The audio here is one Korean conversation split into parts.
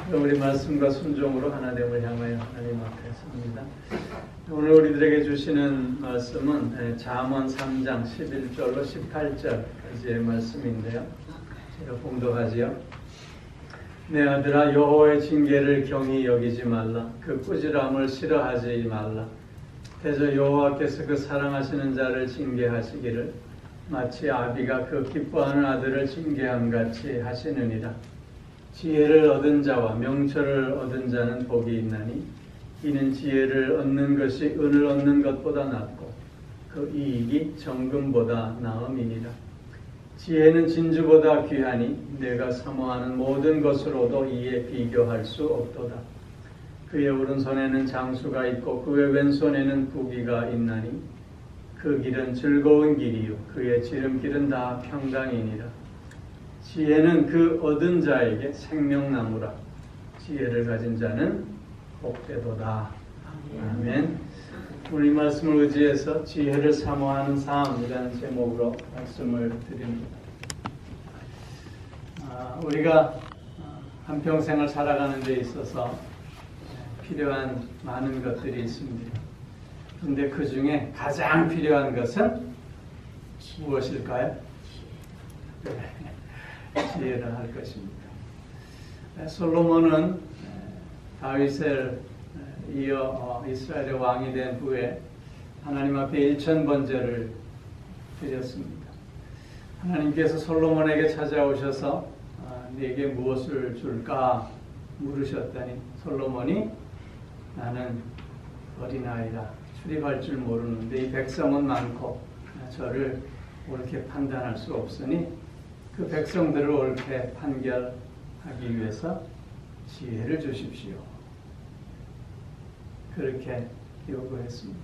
우리 말씀과 순종으로 하나님을 향하여 하나님 앞에 섭니다. 오늘 우리들에게 주시는 말씀은 잠언 3장 11절로 18절까지의 말씀인데요. 제가 봉독하지요. 내 아들아, 여호와의 징계를 경히 여기지 말라. 그 꾸지람을 싫어하지 말라. 대저 여호와께서 그 사랑하시는 자를 징계하시기를 마치 아비가 그 기뻐하는 아들을 징계함같이 하시느니라. 지혜를 얻은 자와 명철을 얻은 자는 복이 있나니 이는 지혜를 얻는 것이 은을 얻는 것보다 낫고 그 이익이 정금보다 나음이니라. 지혜는 진주보다 귀하니 내가 사모하는 모든 것으로도 이에 비교할 수 없도다. 그의 오른손에는 장수가 있고 그의 왼손에는 부귀가 있나니 그 길은 즐거운 길이요 그의 지름길은 다 평강이니라. 지혜는 그 얻은 자에게 생명나무라. 지혜를 가진 자는 복되도다. 아멘. 오늘 이 말씀을 의지해서 지혜를 사모하는 삶이라는 제목으로 말씀을 드립니다. 우리가 한평생을 살아가는 데 있어서 필요한 많은 것들이 있습니다. 그런데 그 중에 가장 필요한 것은 무엇일까요? 지혜를 할 것입니다. 솔로몬은 다윗을 이어 이스라엘의 왕이 된 후에 하나님 앞에 1000번제를 드렸습니다. 하나님께서 솔로몬에게 찾아오셔서 네게 무엇을 줄까 물으셨더니 솔로몬이 나는 어린아이라 출입할 줄 모르는데 이 백성은 많고 저를 옳게 판단할 수 없으니 그 백성들을 옳게 판결하기 위해서 지혜를 주십시오. 그렇게 요구했습니다.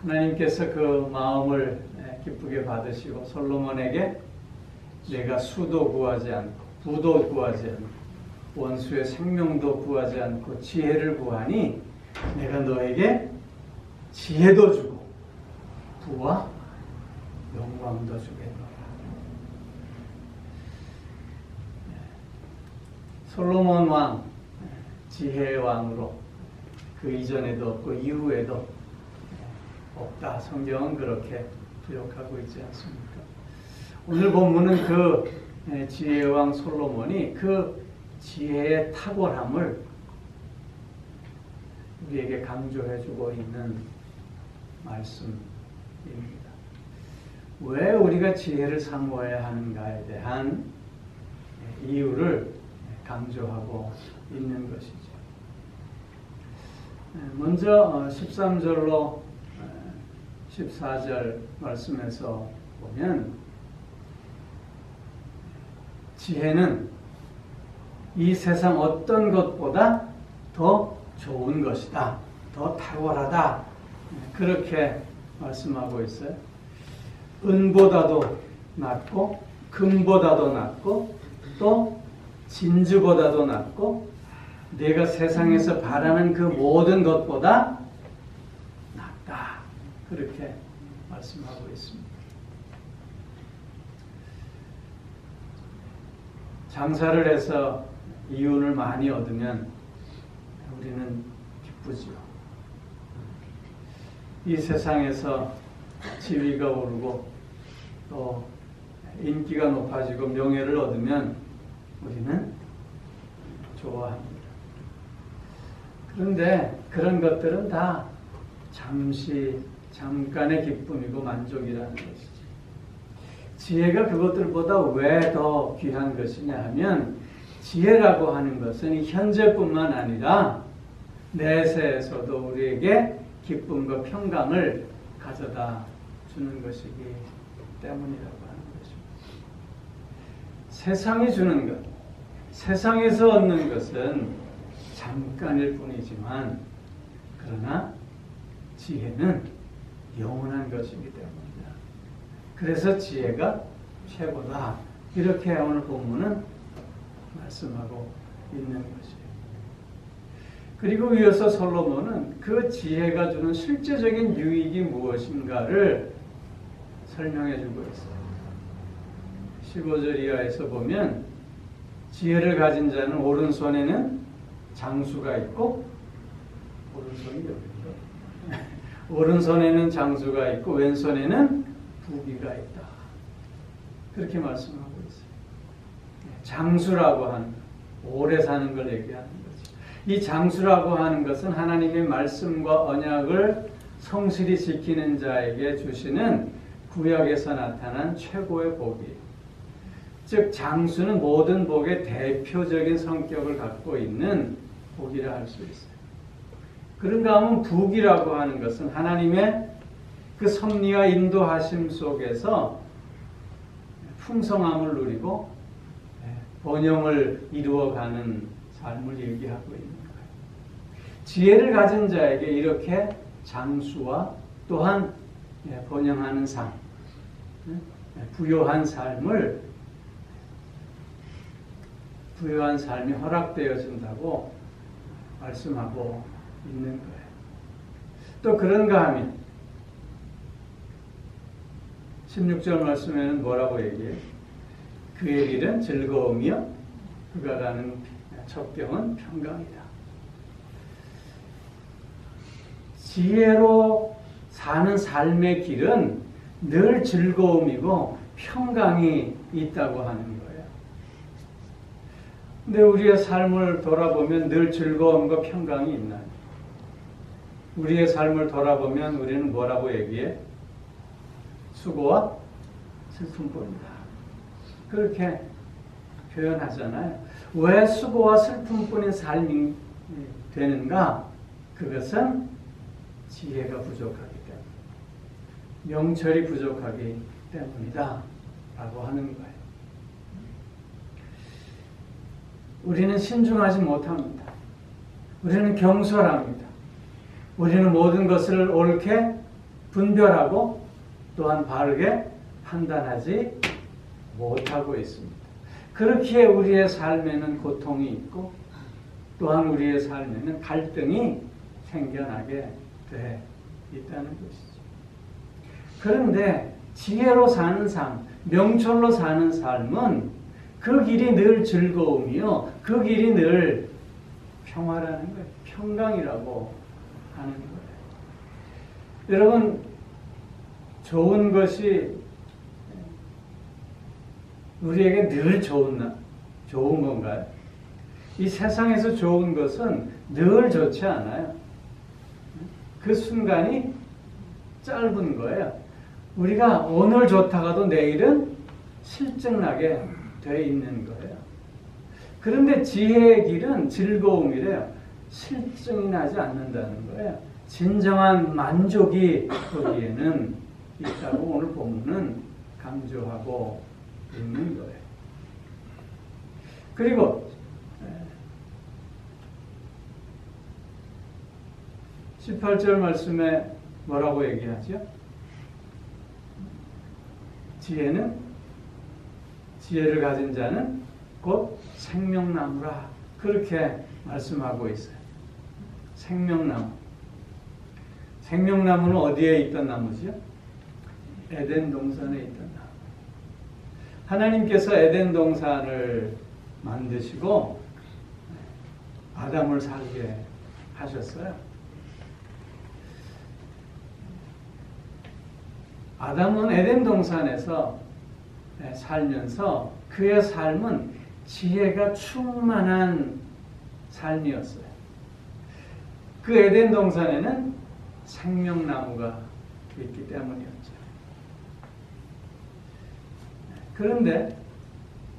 하나님께서 그 마음을 기쁘게 받으시고 솔로몬에게 내가 수도 구하지 않고 부도 구하지 않고 원수의 생명도 구하지 않고 지혜를 구하니 내가 너에게 지혜도 주고 부와 영광도 주겠노라. 솔로몬 왕, 지혜의 왕으로 그 이전에도 없고 이후에도 없다. 성경은 그렇게 기록하고 있지 않습니까? 오늘 본문은 그 지혜의 왕 솔로몬이 그 지혜의 탁월함을 우리에게 강조해주고 있는 말씀입니다. 왜 우리가 지혜를 사모해야 하는가에 대한 이유를 강조하고 있는 것이죠. 먼저 13절로 14절 말씀에서 보면 지혜는 이 세상 어떤 것보다 더 좋은 것이다. 더 탁월하다. 그렇게 말씀하고 있어요. 은보다도 낫고 금보다도 낫고 또 진주보다도 낫고 내가 세상에서 바라는 그 모든 것보다 낫다. 그렇게 말씀하고 있습니다. 장사를 해서 이윤을 많이 얻으면 우리는 기쁘지요. 이 세상에서 지위가 오르고 또 인기가 높아지고 명예를 얻으면 우리는 좋아합니다. 그런데 그런 것들은 다 잠깐의 기쁨이고 만족이라는 것이죠. 지혜가 그것들보다 왜 더 귀한 것이냐 하면 지혜라고 하는 것은 현재뿐만 아니라 내세에서도 우리에게 기쁨과 평강을 가져다 주는 것이기 때문이라고 하는 것입니다. 세상이 주는 것, 세상에서 얻는 것은 잠깐일 뿐이지만 그러나 지혜는 영원한 것이기 때문이다. 그래서 지혜가 최고다. 이렇게 오늘 본문은 말씀하고 있는 것이에요. 그리고 이어서 솔로몬은 그 지혜가 주는 실제적인 유익이 무엇인가를 설명해 주고 있어요. 15절 이하에서 보면 지혜를 가진 자는 오른손에는 장수가 있고, 오른손이 여기죠. 오른손에는 장수가 있고 왼손에는 부귀가 있다. 그렇게 말씀하고 있어요. 장수라고 하는 것, 오래 사는 걸 얘기하는 거죠. 이 장수라고 하는 것은 하나님의 말씀과 언약을 성실히 지키는 자에게 주시는 구약에서 나타난 최고의 복이에요. 즉 장수는 모든 복의 대표적인 성격을 갖고 있는 복이라 할 수 있어요. 그런가 하면 부귀라고 하는 것은 하나님의 그 섭리와 인도하심 속에서 풍성함을 누리고 번영을 이루어가는 삶을 얘기하고 있는 거예요. 지혜를 가진 자에게 이렇게 장수와 또한 번영하는 삶, 부요한 삶이 허락되어진다고 말씀하고 있는 거예요. 또 그런가 하면 16절 말씀에는 뭐라고 얘기해요? 그의 길은 즐거움이요 그가 가는 첩경은 평강이다. 지혜로 사는 삶의 길은 늘 즐거움이고 평강이 있다고 하는 거예요. 근데 우리의 삶을 돌아보면 늘 즐거움과 평강이 있나요? 우리의 삶을 돌아보면 우리는 뭐라고 얘기해? 수고와 슬픔뿐이다. 그렇게 표현하잖아요. 왜 수고와 슬픔뿐인 삶이 되는가? 그것은 지혜가 부족하기 때문에, 명철이 부족하기 때문이다 라고 하는 거예요. 우리는 신중하지 못합니다. 우리는 경솔합니다. 우리는 모든 것을 옳게 분별하고 또한 바르게 판단하지 못하고 있습니다. 그렇기에 우리의 삶에는 고통이 있고 또한 우리의 삶에는 갈등이 생겨나게 돼 있다는 것이죠. 그런데 지혜로 사는 삶, 명철로 사는 삶은 그 길이 늘 즐거움이요, 그 길이 늘 평화라는 거예요. 평강이라고 하는 거예요. 여러분, 좋은 것이 우리에게 늘 좋은 건가요? 이 세상에서 좋은 것은 늘 좋지 않아요. 그 순간이 짧은 거예요. 우리가 오늘 좋다가도 내일은 실증나게 돼 있는 거예요. 그런데 지혜의 길은 즐거움이래요. 실증이 나지 않는다는 거예요. 진정한 만족이 거기에는 있다고 오늘 본문은 강조하고 있는 거예요. 그리고 18절 말씀에 뭐라고 얘기하죠? 지혜를 가진 자는 곧 생명나무라, 그렇게 말씀하고 있어요. 생명나무. 생명나무는 어디에 있던 나무지요? 에덴 동산에 있던 나무. 하나님께서 에덴 동산을 만드시고 아담을 살게 하셨어요. 아담은 에덴 동산에서 살면서 그의 삶은 지혜가 충만한 삶이었어요. 그 에덴 동산에는 생명나무가 있기 때문이었죠. 그런데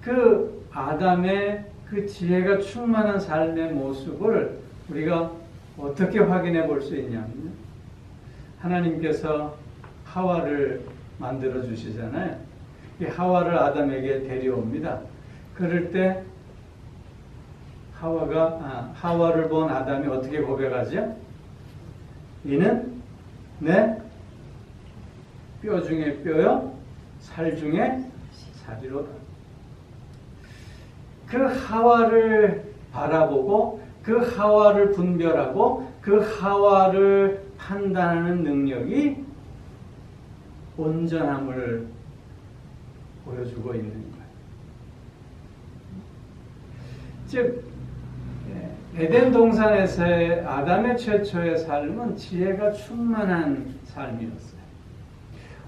그 아담의 그 지혜가 충만한 삶의 모습을 우리가 어떻게 확인해 볼 수 있냐면요, 하나님께서 하와를 만들어 주시잖아요. 이 하와를 아담에게 데려옵니다. 그럴 때 하와를 본 아담이 어떻게 고백하죠? 이는 내 뼈 중에 뼈요, 살 중에 살이로다. 그 하와를 바라보고 그 하와를 분별하고 그 하와를 판단하는 능력이 온전함을 보여주고 있는 거예요. 즉 에덴 동산에서의 아담의 최초의 삶은 지혜가 충만한 삶이었어요.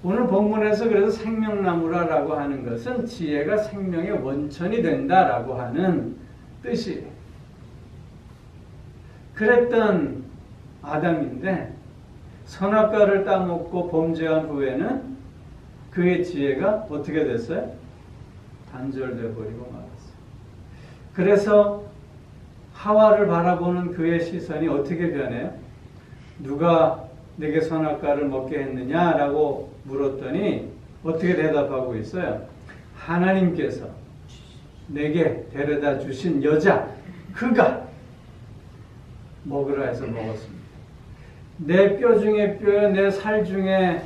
오늘 본문에서 그래서 생명나무라고 하는 것은 지혜가 생명의 원천이 된다라고 하는 뜻이에요. 그랬던 아담인데 선악과를 따먹고 범죄한 후에는 그의 지혜가 어떻게 됐어요? 단절되어 버리고 말았어요. 그래서 하와를 바라보는 그의 시선이 어떻게 변해요? 누가 내게 선악과를 먹게 했느냐라고 물었더니 어떻게 대답하고 있어요? 하나님께서 내게 데려다 주신 여자, 그가 먹으라 해서 먹었습니다. 내 뼈 중에 뼈, 내 살 중에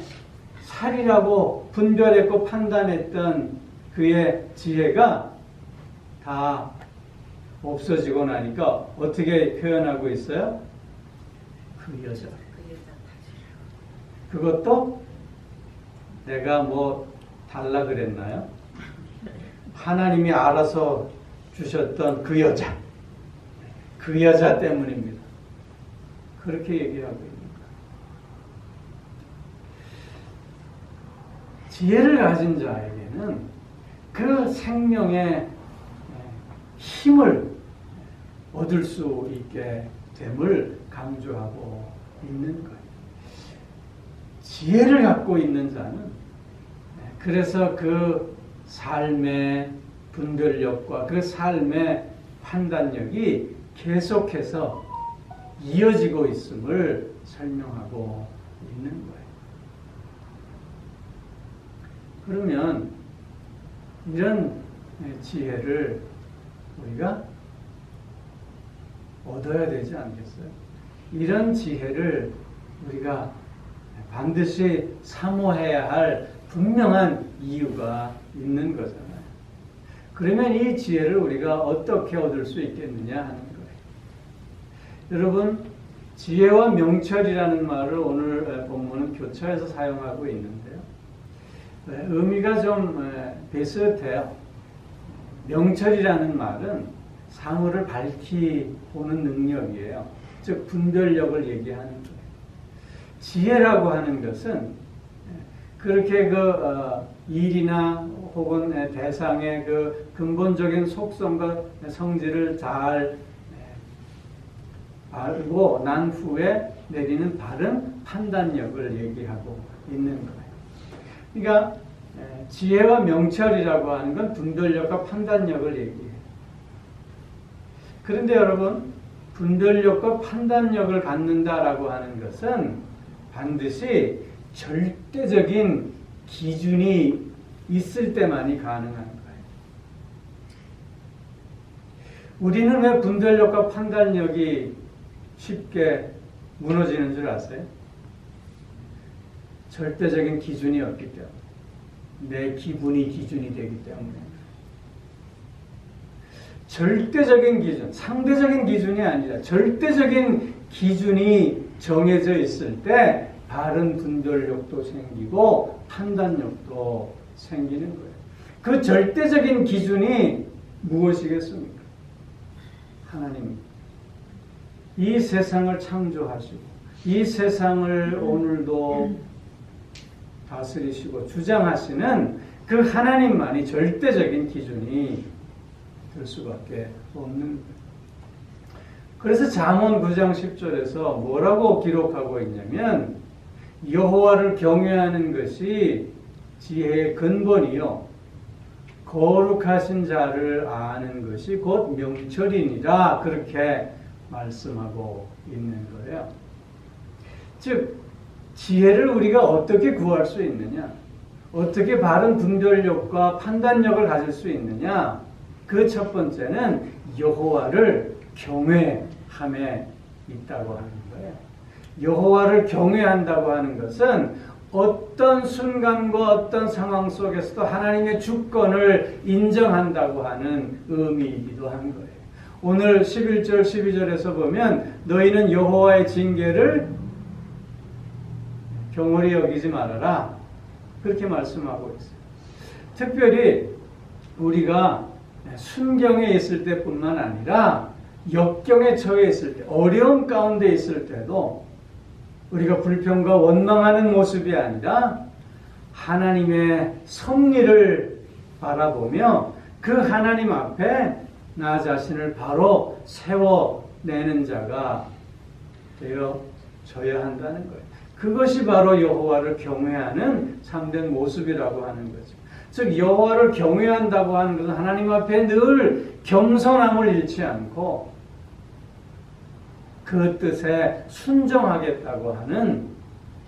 살이라고 분별했고 판단했던 그의 지혜가 다 없어지고 나니까 어떻게 표현하고 있어요? 그 여자. 그것도 내가 뭐 달라 그랬나요? 하나님이 알아서 주셨던 그 여자. 그 여자 때문입니다. 그렇게 얘기하고 있는 거예요. 지혜를 가진 자에게는 그 생명의 힘을 얻을 수 있게 됨을 강조하고 있는 거예요. 지혜를 갖고 있는 자는 그래서 그 삶의 분별력과 그 삶의 판단력이 계속해서 이어지고 있음을 설명하고 있는 거예요. 그러면 이런 지혜를 우리가 얻어야 되지 않겠어요? 이런 지혜를 우리가 반드시 사모해야 할 분명한 이유가 있는 거잖아요. 그러면 이 지혜를 우리가 어떻게 얻을 수 있겠느냐 하는 거예요. 여러분, 지혜와 명철이라는 말을 오늘 본문은 교차해서 사용하고 있는데요. 의미가 좀 비슷해요. 명철이라는 말은 사물을 밝히보는 능력이에요. 즉 분별력을 얘기하는 거예요. 지혜라고 하는 것은 그렇게 일이나 혹은 대상의 그 근본적인 속성과 성질을 잘 알고 난 후에 내리는 바른 판단력을 얘기하고 있는 거예요. 그러니까 지혜와 명철이라고 하는 건 분별력과 판단력을 얘기해요. 그런데 여러분, 분별력과 판단력을 갖는다라고 하는 것은 반드시 절대적인 기준이 있을 때만이 가능한 거예요. 우리는 왜 분별력과 판단력이 쉽게 무너지는 줄 아세요? 절대적인 기준이 없기 때문에. 내 기분이 기준이 되기 때문에. 절대적인 기준, 상대적인 기준이 아니라 절대적인 기준이 정해져 있을 때 바른 분별력도 생기고 판단력도 생기는 거예요. 그 절대적인 기준이 무엇이겠습니까? 하나님입니다. 이 세상을 창조하시고 이 세상을 오늘도 다스리시고 주장하시는 그 하나님만이 절대적인 기준이 될 수밖에 없는 거예요. 그래서 잠언 9장 10절에서 뭐라고 기록하고 있냐면 여호와를 경외하는 것이 지혜의 근본이요 거룩하신 자를 아는 것이 곧 명철이니라 그렇게 말씀하고 있는 거예요. 즉 지혜를 우리가 어떻게 구할 수 있느냐, 어떻게 바른 분별력과 판단력을 가질 수 있느냐, 그 첫 번째는 여호와를 경외함에 있다고 하는 거예요. 여호와를 경외한다고 하는 것은 어떤 순간과 어떤 상황 속에서도 하나님의 주권을 인정한다고 하는 의미이기도 한 거예요. 오늘 11절 12절에서 보면 너희는 여호와의 징계를 경홀히 여기지 말아라 그렇게 말씀하고 있어요. 특별히 우리가 순경에 있을 때뿐만 아니라 역경에 처해 있을 때, 어려움 가운데 있을 때도 우리가 불평과 원망하는 모습이 아니라 하나님의 섭리를 바라보며 그 하나님 앞에 나 자신을 바로 세워내는 자가 되어져야 한다는 거예요. 그것이 바로 여호와를 경외하는 참된 모습이라고 하는 거죠. 즉 여호와를 경외한다고 하는 것은 하나님 앞에 늘 겸손함을 잃지 않고 그 뜻에 순종하겠다고 하는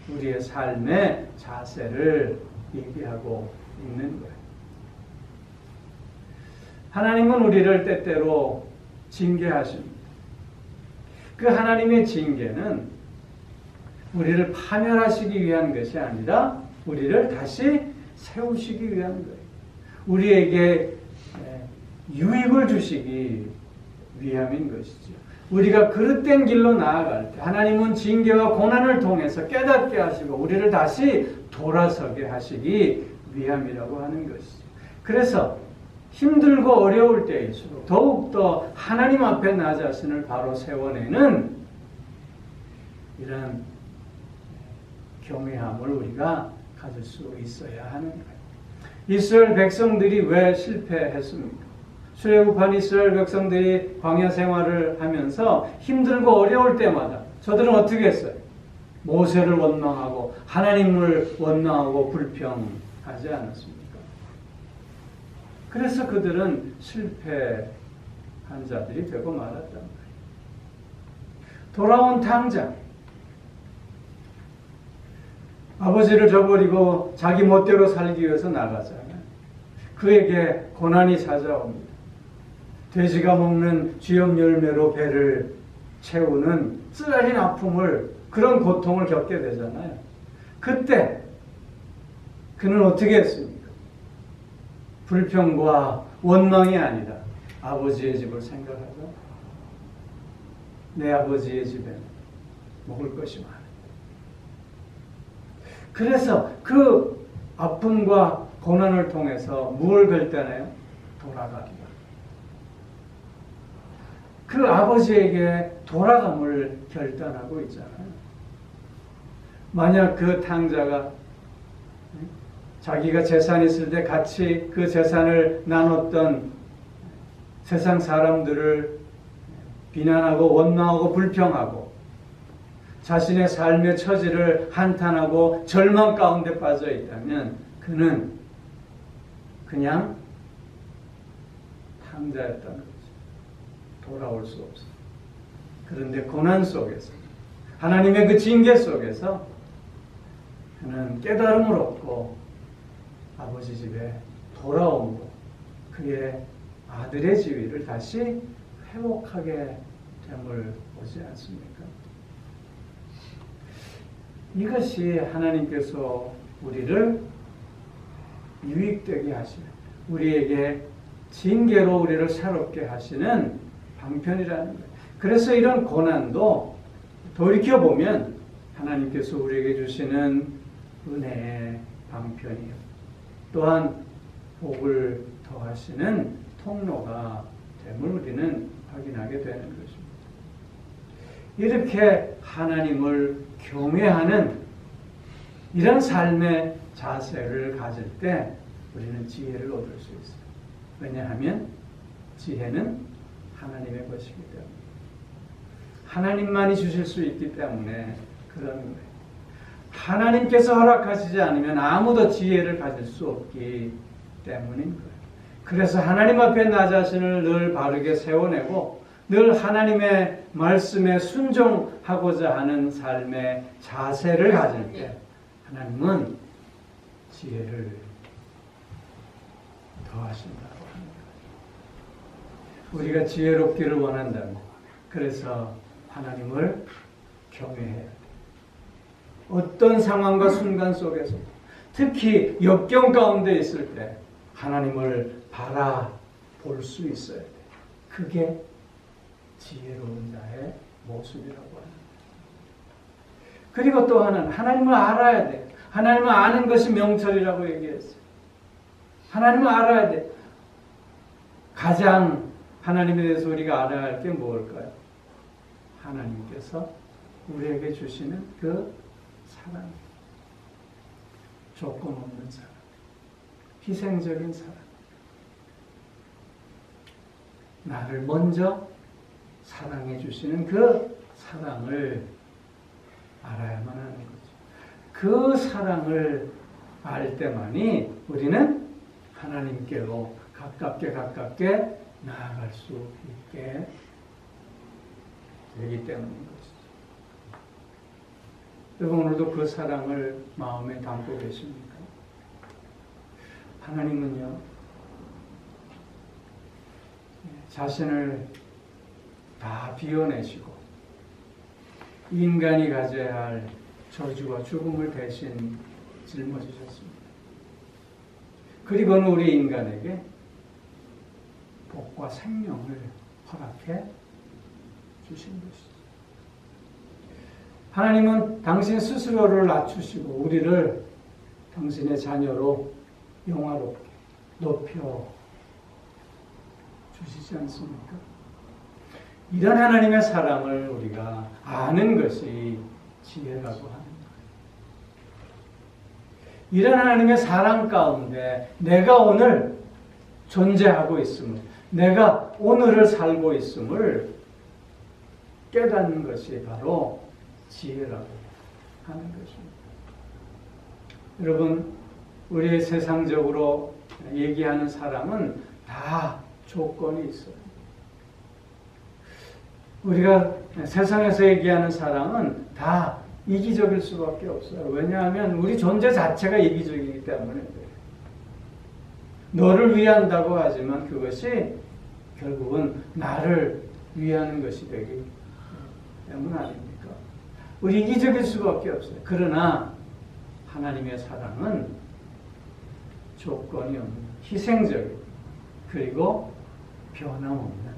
우리의 삶의 자세를 얘기하고 있는 거예요. 하나님은 우리를 때때로 징계하십니다. 그 하나님의 징계는 우리를 파멸하시기 위한 것이 아니라 우리를 다시 세우시기 위한 거예요. 우리에게 유익을 주시기 위함인 것이죠. 우리가 그릇된 길로 나아갈 때 하나님은 징계와 고난을 통해서 깨닫게 하시고 우리를 다시 돌아서게 하시기 위함이라고 하는 것이죠. 그래서 힘들고 어려울 때일수록 더욱더 하나님 앞에 나 자신을 바로 세워내는 이런 경외함을 우리가 가질 수 있어야 하는 거예요. 이스라엘 백성들이 왜 실패했습니까? 출애굽한 이스라엘 백성들이 광야 생활을 하면서 힘들고 어려울 때마다 저들은 어떻게 했어요? 모세를 원망하고 하나님을 원망하고 불평하지 않았습니까? 그래서 그들은 실패한 자들이 되고 말았단 말이에요. 돌아온 탕자, 아버지를 저버리고 자기 멋대로 살기 위해서 나가잖아요. 그에게 고난이 찾아옵니다. 돼지가 먹는 쥐염 열매로 배를 채우는 쓰라린 아픔을, 그런 고통을 겪게 되잖아요. 그때 그는 어떻게 했습니까? 불평과 원망이 아니라 아버지의 집을 생각하죠. 내 아버지의 집에 먹을 것이 많아. 그래서 그 아픔과 고난을 통해서 무엇을 결단해요? 돌아가기다. 그 아버지에게 돌아감을 결단하고 있잖아요. 만약 그 탕자가 자기가 재산이 있을 때 같이 그 재산을 나눴던 세상 사람들을 비난하고 원망하고 불평하고 자신의 삶의 처지를 한탄하고 절망 가운데 빠져 있다면 그는 그냥 탕자였다는 거죠. 돌아올 수 없어. 그런데 고난 속에서, 하나님의 그 징계 속에서 그는 깨달음을 얻고 아버지 집에 돌아오므로 그의 아들의 지위를 다시 회복하게 됨을 보지 않습니까? 이것이 하나님께서 우리를 유익되게 하시는, 우리에게 징계로 우리를 새롭게 하시는 방편이라는 거예요. 그래서 이런 고난도 돌이켜보면 하나님께서 우리에게 주시는 은혜의 방편이요, 또한 복을 더하시는 통로가 됨을 우리는 확인하게 되는 것입니다. 이렇게 하나님을 경외하는 이런 삶의 자세를 가질 때 우리는 지혜를 얻을 수 있어요. 왜냐하면 지혜는 하나님의 것이기 때문에, 하나님만이 주실 수 있기 때문에 그런 거예요. 하나님께서 허락하시지 않으면 아무도 지혜를 가질 수 없기 때문인 거예요. 그래서 하나님 앞에 나 자신을 늘 바르게 세워내고 늘 하나님의 말씀에 순종하고자 하는 삶의 자세를 가질 때 하나님은 지혜를 더하신다고 합니다. 우리가 지혜롭기를 원한다면, 그래서 하나님을 경외해야 돼요. 어떤 상황과 순간 속에서, 특히 역경 가운데 있을 때 하나님을 바라볼 수 있어야 돼요. 그게 지혜로운 자의 모습이라고 합니다. 그리고 또 하나는 하나님을 알아야 돼요. 하나님을 아는 것이 명철이라고 얘기했어요. 하나님을 알아야 돼. 가장 하나님에 대해서 우리가 알아야 할 게 뭘까요? 하나님께서 우리에게 주시는 그 사랑, 조건 없는 사랑, 희생적인 사랑, 나를 먼저 사랑해 주시는 그 사랑을 알아야만 하는 거죠. 그 사랑을 알 때만이 우리는 하나님께로 가깝게 나아갈 수 있게 되기 때문인 것이죠. 여러분, 오늘도 그 사랑을 마음에 담고 계십니까? 하나님은요, 자신을 다 비워내시고 인간이 가져야 할 저주와 죽음을 대신 짊어지셨습니다. 그리고는 우리 인간에게 복과 생명을 허락해 주신 것이죠. 하나님은 당신 스스로를 낮추시고 우리를 당신의 자녀로 영화롭게 높여 주시지 않습니까? 이런 하나님의 사랑을 우리가 아는 것이 지혜라고 하는 거예요. 이런 하나님의 사랑 가운데 내가 오늘 존재하고 있음을, 내가 오늘을 살고 있음을 깨닫는 것이 바로 지혜라고 하는 것입니다. 여러분, 우리 세상적으로 얘기하는 사랑은 다 조건이 있어요. 우리가 세상에서 얘기하는 사랑은 다 이기적일 수밖에 없어요. 왜냐하면 우리 존재 자체가 이기적이기 때문에 그래요. 너를 위한다고 하지만 그것이 결국은 나를 위하는 것이 되기 때문 아닙니까? 우리 이기적일 수밖에 없어요. 그러나 하나님의 사랑은 조건이 없는, 희생적인, 그리고 변함없는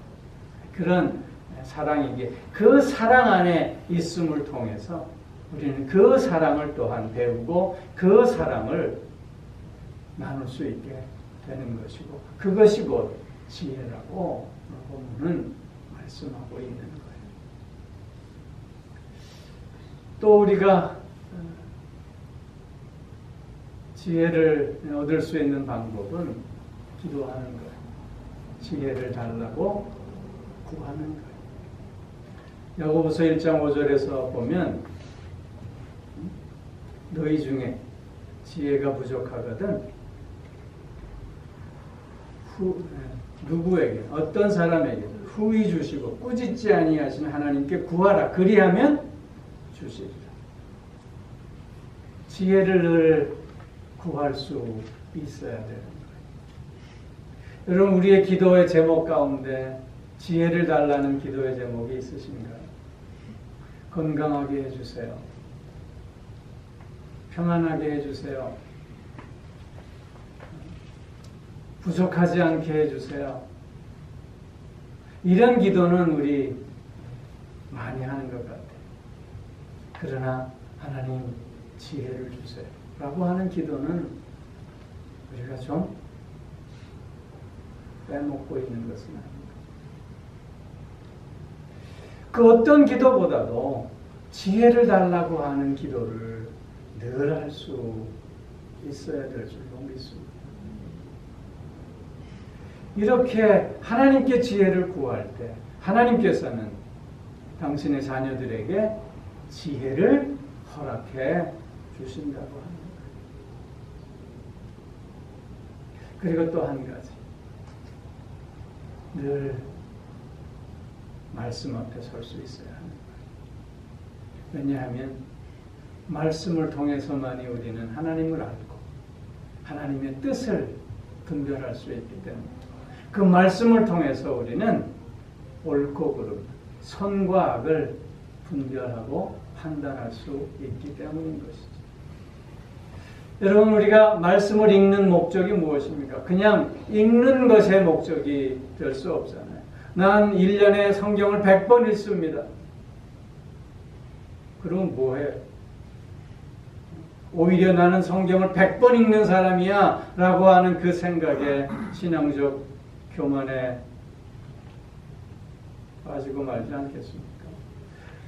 그런 사랑이기에 그 사랑 안에 있음을 통해서 우리는 그 사랑을 또한 배우고 그 사랑을 나눌 수 있게 되는 것이고, 그것이 곧 지혜라고 본문은 말씀하고 있는 거예요. 또 우리가 지혜를 얻을 수 있는 방법은 기도하는 거예요. 지혜를 달라고 구하는 거예요. 야고보서 1장 5절에서 보면 너희 중에 지혜가 부족하거든 누구에게, 어떤 사람에게 후히 주시고 꾸짖지 아니하시는 하나님께 구하라. 그리하면 주시리라. 지혜를 늘 구할 수 있어야 되는 거예요. 여러분, 우리의 기도의 제목 가운데 지혜를 달라는 기도의 제목이 있으신가요? 건강하게 해주세요. 평안하게 해주세요. 부족하지 않게 해주세요. 이런 기도는 우리 많이 하는 것 같아요. 그러나 하나님 지혜를 주세요 라고 하는 기도는 우리가 좀 빼먹고 있는 것은 아닙니다. 그 어떤 기도보다도 지혜를 달라고 하는 기도를 늘 할 수 있어야 될 줄로 믿습니다. 이렇게 하나님께 지혜를 구할 때 하나님께서는 당신의 자녀들에게 지혜를 허락해 주신다고 합니다. 그리고 또 한 가지, 늘 말씀 앞에 설 수 있어야 하는 거예요. 왜냐하면 말씀을 통해서만이 우리는 하나님을 알고 하나님의 뜻을 분별할 수 있기 때문에, 그 말씀을 통해서 우리는 옳고 그름, 선과 악을 분별하고 판단할 수 있기 때문인 것이죠. 여러분, 우리가 말씀을 읽는 목적이 무엇입니까? 그냥 읽는 것의 목적이 될 수 없잖아요. 난 1년에 성경을 100번 읽습니다. 그럼 뭐해? 오히려 나는 성경을 100번 읽는 사람이야 라고 하는 그 생각에 신앙적 교만에 빠지고 말지 않겠습니까?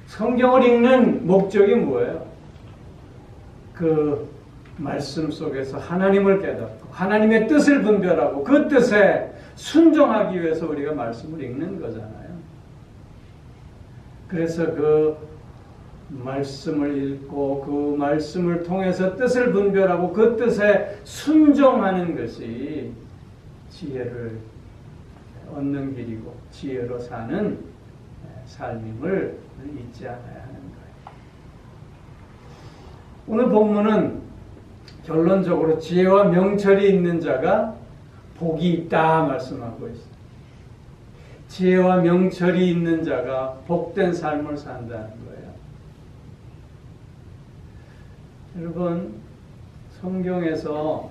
성경을 읽는 목적이 뭐예요? 그 말씀 속에서 하나님을 깨닫고 하나님의 뜻을 분별하고 그 뜻에 순종하기 위해서 우리가 말씀을 읽는 거잖아요. 그래서 그 말씀을 읽고 그 말씀을 통해서 뜻을 분별하고 그 뜻에 순종하는 것이 지혜를 얻는 길이고 지혜로 사는 삶임을 잊지 않아야 하는 거예요. 오늘 본문은 결론적으로 지혜와 명철이 있는 자가 복이 있다 말씀하고 있습니다. 지혜와 명철이 있는 자가 복된 삶을 산다는 거예요. 여러분, 성경에서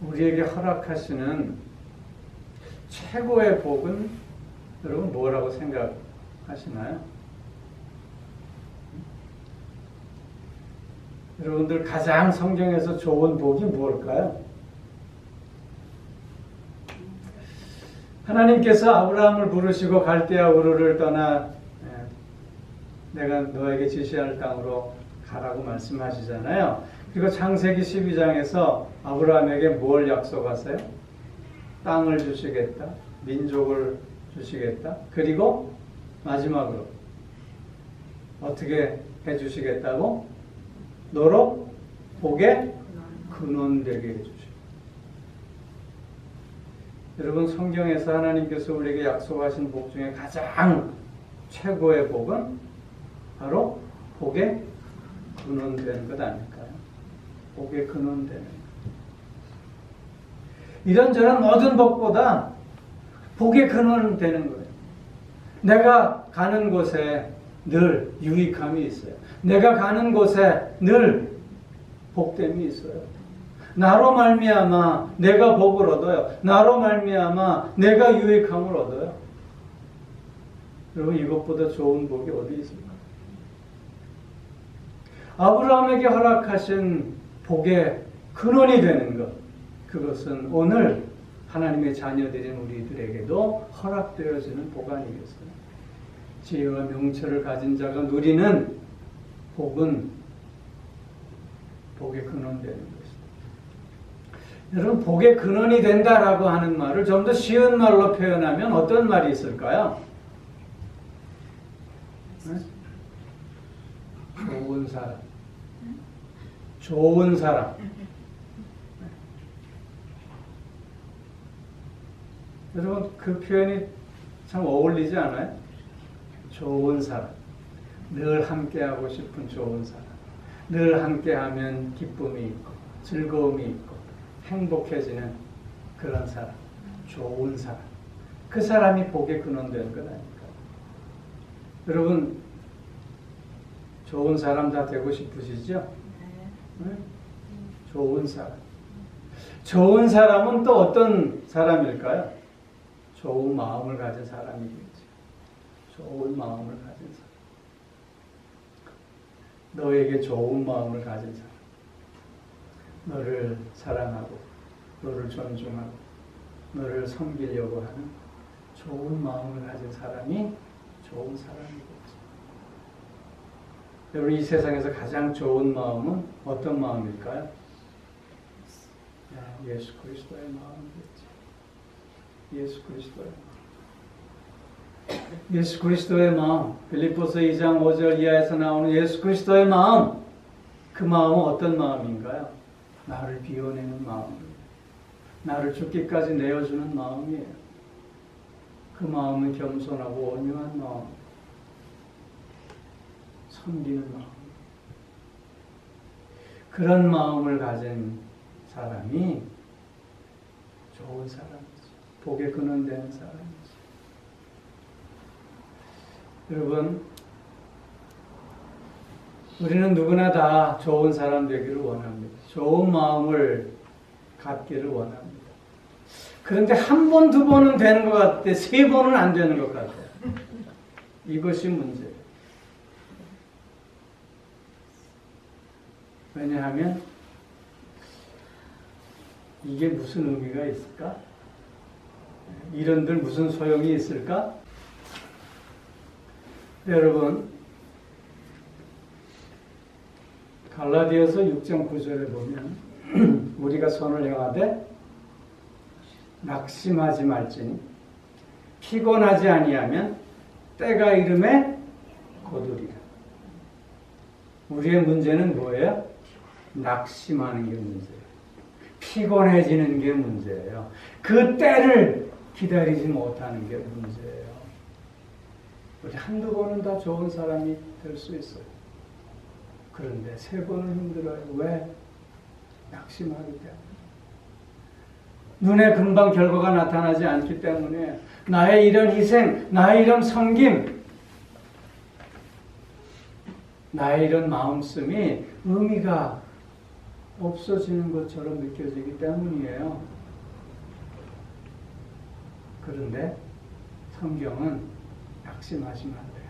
우리에게 허락하시는 최고의 복은 여러분 뭐라고 생각하시나요? 여러분들 가장 성경에서 좋은 복이 무엇일까요? 하나님께서 아브라함을 부르시고 갈대아 우르를 떠나 내가 너에게 지시할 땅으로 가라고 말씀하시잖아요. 그리고 창세기 12장에서 아브라함에게 뭘 약속하세요? 땅을 주시겠다. 민족을 주시겠다. 그리고 마지막으로 어떻게 해주시겠다고? 너로 복의 근원 되게 해주시고. 여러분, 성경에서 하나님께서 우리에게 약속하신 복 중에 가장 최고의 복은 바로 복의 근원 되는 것 아닐까요? 복의 근원 되는 것. 이런저런 모든 복보다 복의 근원 되는 거예요. 내가 가는 곳에 늘 유익함이 있어요. 내가 가는 곳에 늘 복됨이 있어요. 나로 말미암아 내가 복을 얻어요. 나로 말미암아 내가 유익함을 얻어요. 여러분, 이것보다 좋은 복이 어디 있습니까? 아브라함에게 허락하신 복의 근원이 되는 것, 그것은 오늘 하나님의 자녀들인 우리들에게도 허락되어지는 복 아니겠어요? 지혜와 명철을 가진 자가 누리는 복은 복의 근원 되는 것입니다. 여러분, 복의 근원이 된다라고 하는 말을 좀 더 쉬운 말로 표현하면 어떤 말이 있을까요? 네? 좋은 사람. 좋은 사람. 여러분, 그 표현이 참 어울리지 않아요? 좋은 사람. 늘 함께하고 싶은 좋은 사람. 늘 함께하면 기쁨이 있고 즐거움이 있고 행복해지는 그런 사람. 좋은 사람. 그 사람이 복의 근원되는 것 아닐까요? 여러분, 좋은 사람 다 되고 싶으시죠? 네? 좋은 사람. 좋은 사람은 또 어떤 사람일까요? 좋은 마음을 가진 사람이겠죠. 좋은 마음을 가진 사람. 너에게 좋은 마음을 가진 사람. 너를 사랑하고, 너를 존중하고, 너를 섬기려고 하는 좋은 마음을 가진 사람이 좋은 사람이겠죠. 여러분, 이 세상에서 가장 좋은 마음은 어떤 마음일까요? 예수 그리스도의 마음이겠죠. 예수 그리스도의 마음. 예수 그리스도의 마음. 빌립보서 2장 5절 이하에서 나오는 예수 그리스도의 마음. 그 마음은 어떤 마음인가요? 나를 비워내는 마음이에요. 나를 죽기까지 내어주는 마음이에요. 그 마음은 겸손하고 온유한 마음. 섬기는 마음. 그런 마음을 가진 사람이 좋은 사람이죠. 복의 근원되는 사람이죠. 여러분, 우리는 누구나 다 좋은 사람 되기를 원합니다. 좋은 마음을 갖기를 원합니다. 그런데 한 번, 두 번은 되는 것 같은데 세 번은 안 되는 것 같아요. 이것이 문제예요. 왜냐하면 이게 무슨 의미가 있을까? 이런들 무슨 소용이 있을까? 여러분, 갈라디아서 6장 9절에 보면 우리가 선을 행하되 낙심하지 말지니 피곤하지 아니하면 때가 이름에 거두리라. 우리의 문제는 뭐예요? 낙심하는 게 문제예요. 피곤해지는 게 문제예요. 그 때를 기다리지 못하는 게 문제예요. 우리 한두 번은 다 좋은 사람이 될 수 있어요. 그런데 세 번은 힘들어요. 왜? 낙심하기 때문에. 눈에 금방 결과가 나타나지 않기 때문에 나의 이런 희생, 나의 이런 섬김, 나의 이런 마음씀이 의미가 없어지는 것처럼 느껴지기 때문이에요. 그런데 성경은 낙심하시면 안 돼요.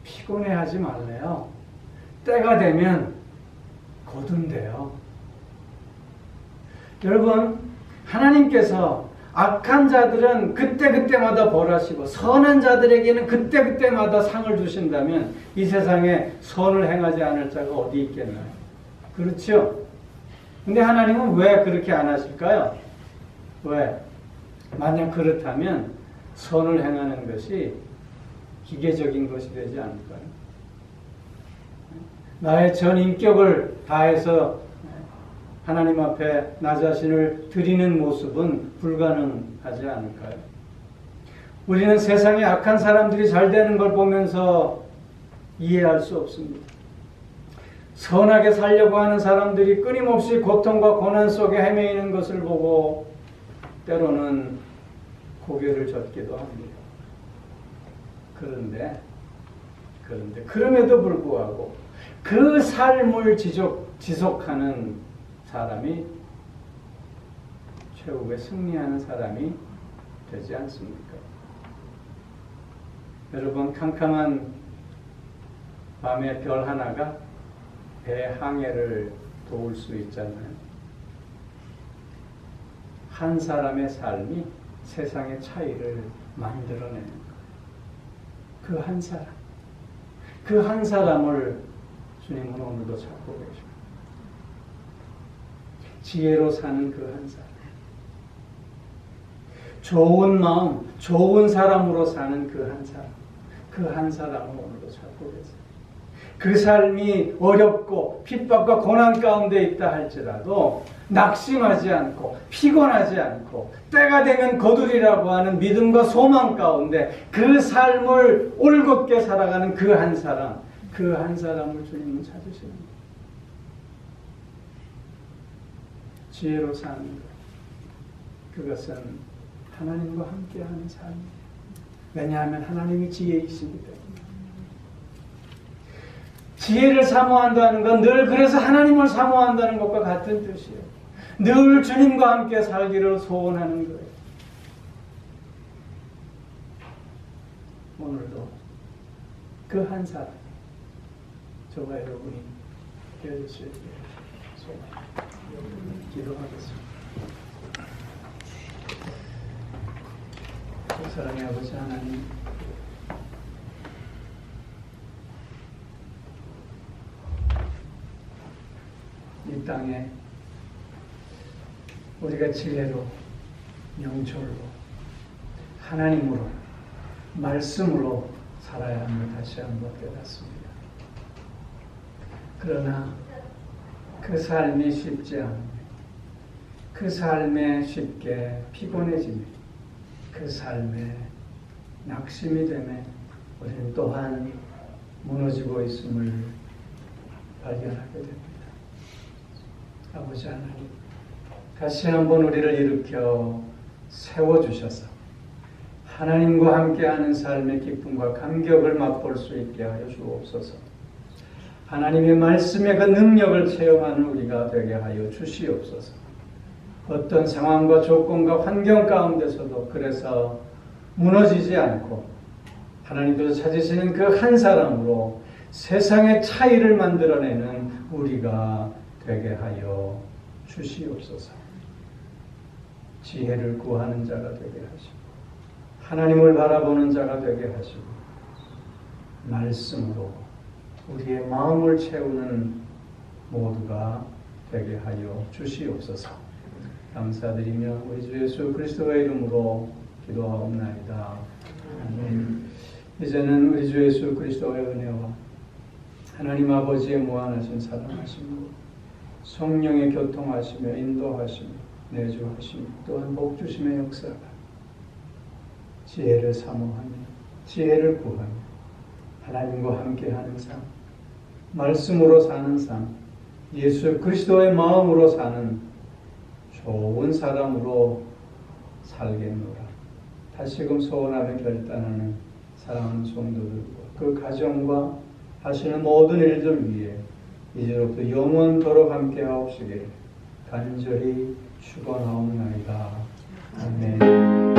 피곤해하지 말래요. 때가 되면 거둔대요. 여러분, 하나님께서 악한 자들은 그때그때마다 벌하시고 선한 자들에게는 그때그때마다 상을 주신다면 이 세상에 선을 행하지 않을 자가 어디 있겠나요? 그렇죠? 근데 하나님은 왜 그렇게 안 하실까요? 왜? 만약 그렇다면 선을 행하는 것이 기계적인 것이 되지 않을까요? 나의 전 인격을 다해서 하나님 앞에 나 자신을 드리는 모습은 불가능하지 않을까요? 우리는 세상에 악한 사람들이 잘 되는 걸 보면서 이해할 수 없습니다. 선하게 살려고 하는 사람들이 끊임없이 고통과 고난 속에 헤매이는 것을 보고 때로는 고개를 젓기도 합니다. 그럼에도 불구하고 그 삶을 지속하는 사람이 최후에 승리하는 사람이 되지 않습니까? 여러분, 캄캄한 밤의 별 하나가 배 항해를 도울 수 있잖아요. 한 사람의 삶이 세상의 차이를 만들어내는 거예요. 그 한 사람을 주님은 오늘도 찾고 계십니다. 지혜로 사는 그 한 사람, 좋은 마음, 좋은 사람으로 사는 그 한 사람, 그 한 사람을 오늘도 찾고 계세요. 그 삶이 어렵고 핍박과 고난 가운데 있다 할지라도 낙심하지 않고 피곤하지 않고 때가 되면 거두리라고 하는 믿음과 소망 가운데 그 삶을 올곧게 살아가는 그 한 사람, 그 한 사람을 주님은 찾으시는 거예요. 지혜로 사는 것, 그것은 하나님과 함께하는 삶이에요. 왜냐하면 하나님이 지혜이시기 때문에. 지혜를 사모한다는 건 늘 그래서 하나님을 사모한다는 것과 같은 뜻이에요. 늘 주님과 함께 살기를 소원하는 거예요. 오늘도 그 한 사람, 저와 여러분이 되어주실 소원 기도하겠습니다. 사랑의 아버지 하나님, 이 땅에 우리가 지혜로, 명철로, 하나님으로, 말씀으로 살아야 함을 다시 한번 깨닫습니다. 그러나 그 삶이 쉽지 않으며 그 삶에 쉽게 피곤해지며 그 삶에 낙심이 되며 우리는 또한 무너지고 있음을 발견하게 됩니다. 아버지 하나님, 다시 한번 우리를 일으켜 세워주셔서 하나님과 함께하는 삶의 기쁨과 감격을 맛볼 수 있게 하여 주옵소서. 하나님의 말씀의 그 능력을 체험하는 우리가 되게 하여 주시옵소서. 어떤 상황과 조건과 환경 가운데서도 그래서 무너지지 않고 하나님께서 찾으시는 그 한 사람으로 세상의 차이를 만들어내는 우리가 되게 하여 주시옵소서. 지혜를 구하는 자가 되게 하시고 하나님을 바라보는 자가 되게 하시고 말씀으로 우리의 마음을 채우는 모두가 되게 하여 주시옵소서. 감사드리며 우리 주 예수 그리스도의 이름으로 기도하옵나이다. 아멘. 이제는 우리 주 예수 그리스도의 은혜와 하나님 아버지의 무한하신 사랑하심으로 성령의 교통하시며 인도하시며 내주하시며 또한 복주심의 역사가 지혜를 사모하며 지혜를 구하며 하나님과 함께하는 삶, 말씀으로 사는 삶, 예수 그리스도의 마음으로 사는 좋은 사람으로 살겠노라. 다시금 소원하며 결단하는 사랑하는 성도들과 그 가정과 하시는 모든 일들 위해 이제로부터 영원토록 함께하옵시길 간절히 축원하옵나이다. 아멘.